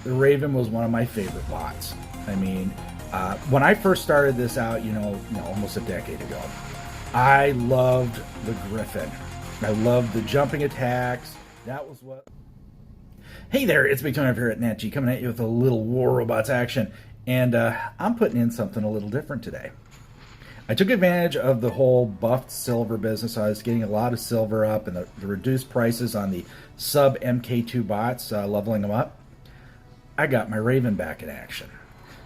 the Raven was one of my favorite bots. I mean, when I first started this out, almost a decade ago, I loved the Griffin. I loved the jumping attacks. That was what... Hey there, it's Big Tony up here at NatG, coming at you with a little War Robots action. And I'm putting in something a little different today. I took advantage of the whole buffed silver business. I was getting a lot of silver up and the reduced prices on the sub MK2 bots, leveling them up. I got my Raven back in action.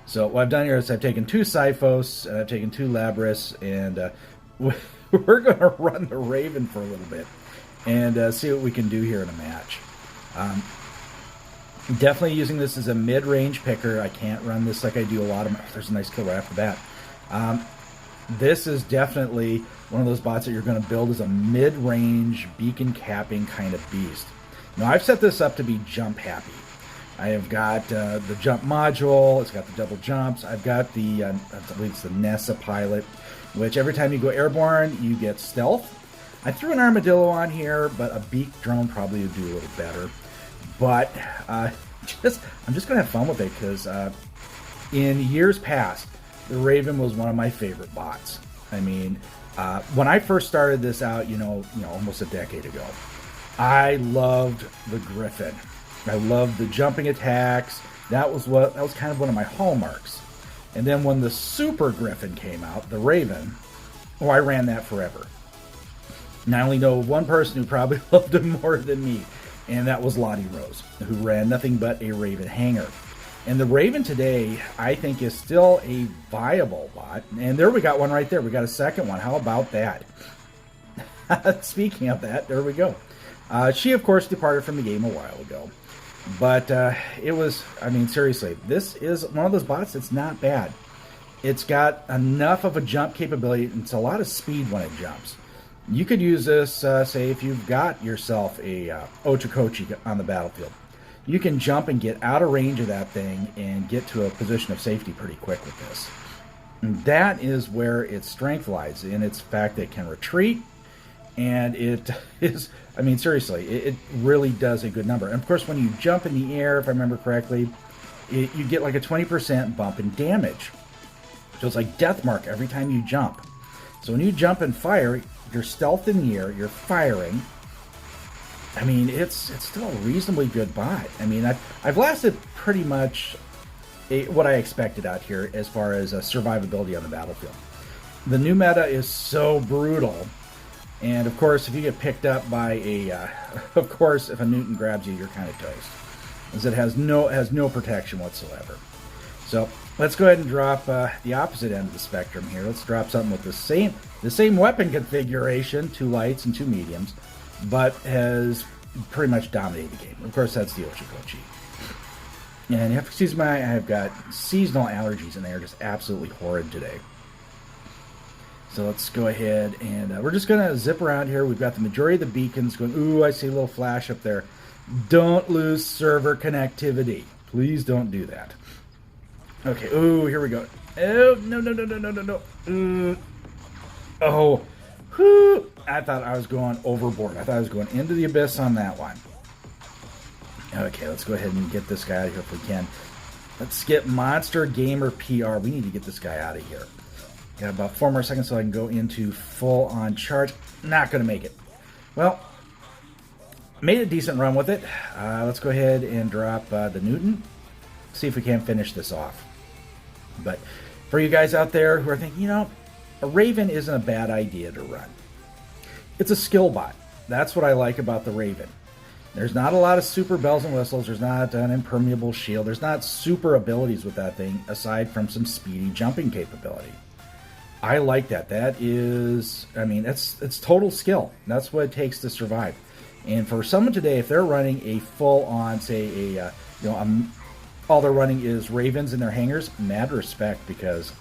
So what I've done here is I've taken 2 Cyphos, and I've taken 2 Labris, and we're going to run the Raven for a little bit and see what we can do here in a match. Definitely using this as a mid-range picker. I can't run this like I do a lot of... There's a nice kill right off the bat. This is definitely one of those bots that you're going to build as a mid-range beacon capping kind of beast. Now, I've set this up to be jump happy. I have got the jump module. It's got the double jumps. I've got the, I believe it's the Nessa pilot, which every time you go airborne, you get stealth. I threw an armadillo on here, but a beak drone probably would do a little better. But I'm just going to have fun with it because in years past, the Raven was one of my favorite bots. I mean, when I first started this out, almost a decade ago, I loved the Griffin. I loved the jumping attacks. That was kind of one of my hallmarks. And then when the Super Griffin came out, the Raven, I ran that forever. And I only know one person who probably loved him more than me, and that was Lottie Rose, who ran nothing but a Raven hanger. And the Raven today, I think, is still a viable bot. And there we got one right there. We got a second one. How about that? Speaking of that, there we go. She, of course, departed from the game a while ago. But it was, seriously, this is one of those bots that's not bad. It's got enough of a jump capability. It's a lot of speed when it jumps. You could use this, say, if you've got yourself a Ochakochi on the battlefield. You can jump and get out of range of that thing and get to a position of safety pretty quick with this. And that is where its strength lies, in its fact that it can retreat. And it is, seriously, it really does a good number. And of course, when you jump in the air, if I remember correctly, you get like a 20% bump in damage. So it's like death mark every time you jump. So when you jump and fire, you're stealth in the air, you're firing. It's still a reasonably good bot. I've lasted pretty much what I expected out here as far as survivability on the battlefield. The new meta is so brutal. And of course, if you get picked up by of course, if a Newton grabs you, you're kind of toast, as it has no protection whatsoever. So let's go ahead and drop the opposite end of the spectrum here. Let's drop something with the same weapon configuration, 2 lights and 2 mediums, but has pretty much dominated the game. Of course, that's the Ochakochi. And you have to excuse me, I've got seasonal allergies, and they are just absolutely horrid today. So let's go ahead and we're just going to zip around here. We've got the majority of the beacons going. Ooh, I see a little flash up there. Don't lose server connectivity. Please don't do that. Okay, ooh, here we go. Oh, no. Oh, whoo. I thought I was going overboard. I thought I was going into the abyss on that one. Okay, let's go ahead and get this guy out of here if we can. Let's get Monster Gamer PR. We need to get this guy out of here. Got about 4 more seconds so I can go into full-on charge. Not going to make it. Well, made a decent run with it. Let's go ahead and drop the Newton. See if we can finish this off. But for you guys out there who are thinking, a Raven isn't a bad idea to run. It's a skill bot. That's what I like about the Raven. There's not a lot of super bells and whistles. There's not an impermeable shield. There's not super abilities with that thing, aside from some speedy jumping capability. I like that. That is, it's total skill. That's what it takes to survive. And for someone today, if they're running a full-on, say, all they're running is Ravens in their hangers, mad respect, because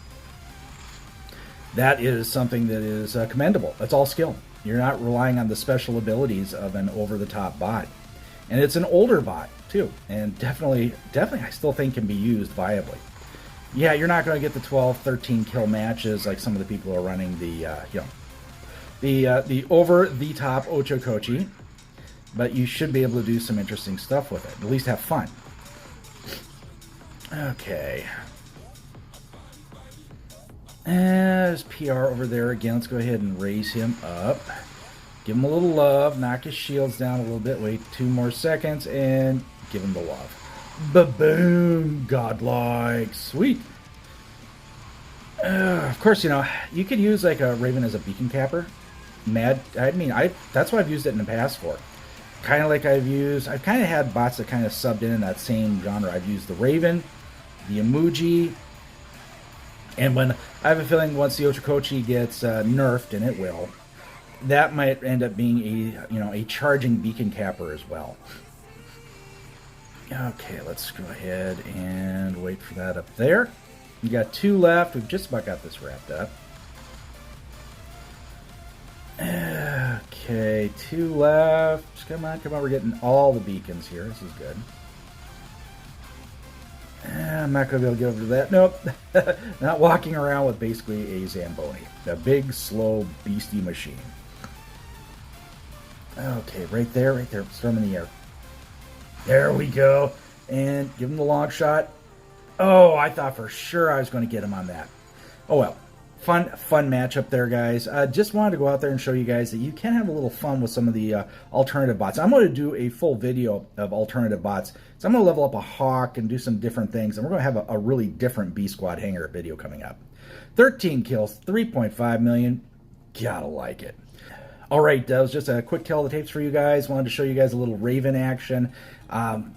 that is something that is commendable. That's all skill. You're not relying on the special abilities of an over-the-top bot. And it's an older bot, too. And definitely, I still think can be used viably. Yeah, you're not going to get the 12, 13 kill matches like some of the people who are running the over-the-top Ochakochi. But you should be able to do some interesting stuff with it. At least have fun. Okay. There's PR over there again. Let's go ahead and raise him up. Give him a little love. Knock his shields down a little bit. Wait 2 more seconds and give him the love. Ba-boom! Godlike. Sweet. Of course, you know, you could use like a Raven as a beacon capper. That's what I've used it in the past for. Kind of like I've kind of had bots that kind of subbed in that same genre. I've used the Raven, the Emoji, and when I have a feeling once the Ochakochi gets nerfed, and it will, that might end up being a charging beacon capper as well. Okay, let's go ahead and wait for that up there. We got 2 left. We've just about got this wrapped up. Okay, 2 left. Come on, we're getting all the beacons here. This is good. I'm not going to be able to get over to that. Nope. Not walking around with basically a Zamboni. A big, slow, beastie machine. Okay, right there. Throw him in the air. There we go. And give him the long shot. Oh, I thought for sure I was going to get him on that. Oh, well. Fun matchup there, guys. Just wanted to go out there and show you guys that you can have a little fun with some of the alternative bots. I'm going to do a full video of alternative bots. So I'm going to level up a Hawk and do some different things. And we're going to have a really different B-Squad Hangar video coming up. 13 kills, 3.5 million. Gotta like it. All right, that was just a quick tell of the tapes for you guys. Wanted to show you guys a little Raven action. Some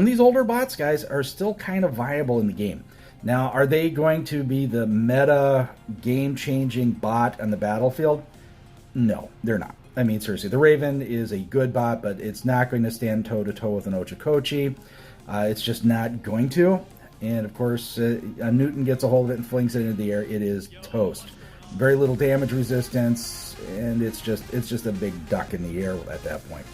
of these older bots, guys, are still kind of viable in the game. Now, are they going to be the meta game-changing bot on the battlefield? No, they're not. I mean, seriously, the Raven is a good bot, but it's not going to stand toe-to-toe with an Ochakochi. It's just not going to. And, of course, a Newton gets a hold of it and flings it into the air. It is toast. Very little damage resistance, and it's just a big duck in the air at that point.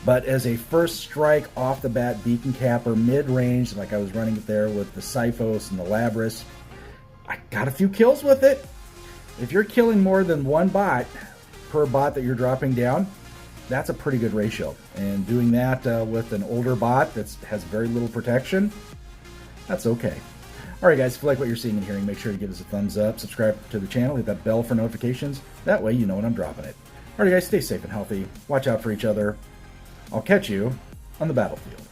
But as a first strike off the bat beacon capper mid-range, like I was running it there with the Siphos and the Labras, I got a few kills with it. If you're killing more than 1 bot per bot that you're dropping down, that's a pretty good ratio. And doing that with an older bot that has very little protection, that's okay. Alright guys, if you like what you're seeing and hearing, make sure to give us a thumbs up, subscribe to the channel, hit that bell for notifications. That way you know when I'm dropping it. Alright guys, stay safe and healthy. Watch out for each other. I'll catch you on the battlefield.